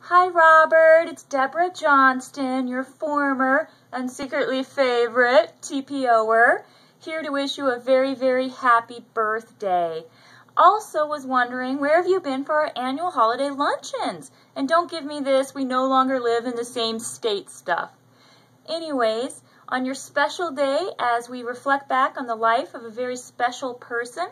Hi, Robert. It's Debra Johnston, your former and secretly favorite TPOer, here to wish you a very, very happy birthday. Also was wondering, where have you been for our annual holiday luncheons? And don't give me this, we no longer live in the same state stuff. Anyways, on your special day, as we reflect back on the life of a very special person,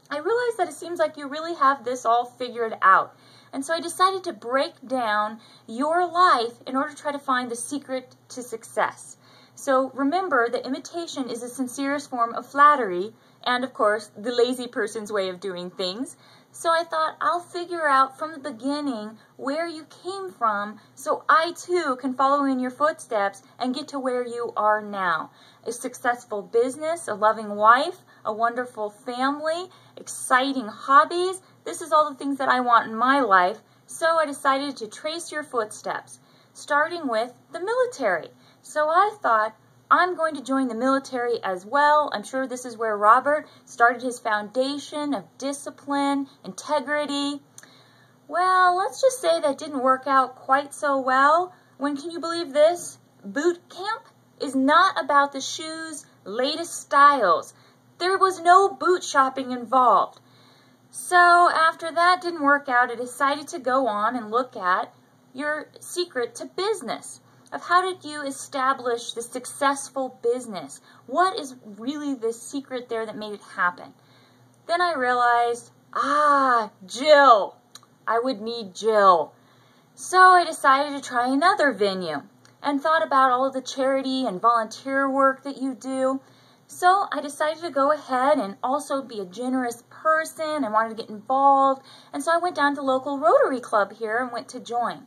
I realized that it seems like you really have this all figured out. And so I decided to break down your life in order to try to find the secret to success. So remember that imitation is the sincerest form of flattery and, of course, the lazy person's way of doing things. So I thought I'll figure out from the beginning where you came from so I too can follow in your footsteps and get to where you are now. A successful business, a loving wife, a wonderful family, exciting hobbies. This is all the things that I want in my life, so I decided to trace your footsteps, starting with the military. So I thought, I'm going to join the military as well. I'm sure this is where Robert started his foundation of discipline, integrity. Well, let's just say that didn't work out quite so well. When can you believe this? Boot camp is not about the shoes, latest styles. There was no boot shopping involved. So after that didn't work out, I decided to go on and look at your secret to business. Of how did you establish the successful business? What is really the secret there that made it happen? Then I realized, Jill. I would need Jill. So I decided to try another venue and thought about all of the charity and volunteer work that you do. So I decided to go ahead and also be a generous person and wanted to get involved. And so I went down to the local Rotary Club here and went to join.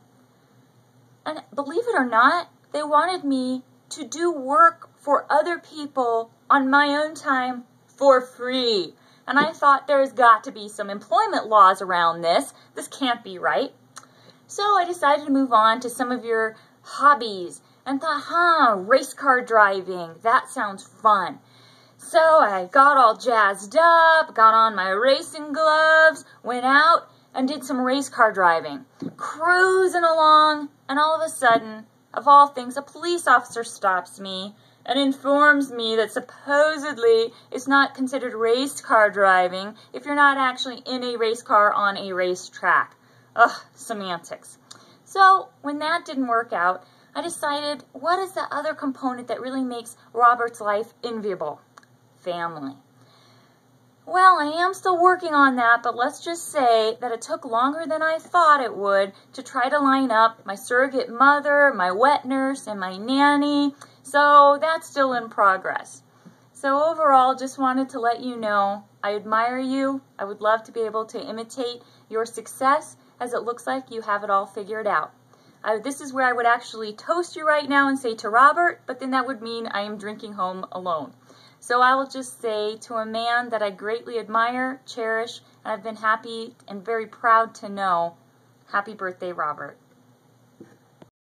And believe it or not, they wanted me to do work for other people on my own time for free. And I thought there's got to be some employment laws around this. This can't be right. So I decided to move on to some of your hobbies and thought, race car driving, that sounds fun. So I got all jazzed up, got on my racing gloves, went out and did some race car driving, cruising along, and all of a sudden, of all things, a police officer stops me and informs me that supposedly it's not considered race car driving if you're not actually in a race car on a racetrack. Ugh, semantics. So when that didn't work out, I decided, what is the other component that really makes Robert's life enviable? Family. Well, I am still working on that, but let's just say that it took longer than I thought it would to try to line up my surrogate mother, my wet nurse, and my nanny. So that's still in progress. So overall, just wanted to let you know I admire you. I would love to be able to imitate your success, as it looks like you have it all figured out. This is where I would actually toast you right now and say to Robert, but then that would mean I am drinking home alone. So I will just say to a man that I greatly admire, cherish, and I've been happy and very proud to know, happy birthday, Robert.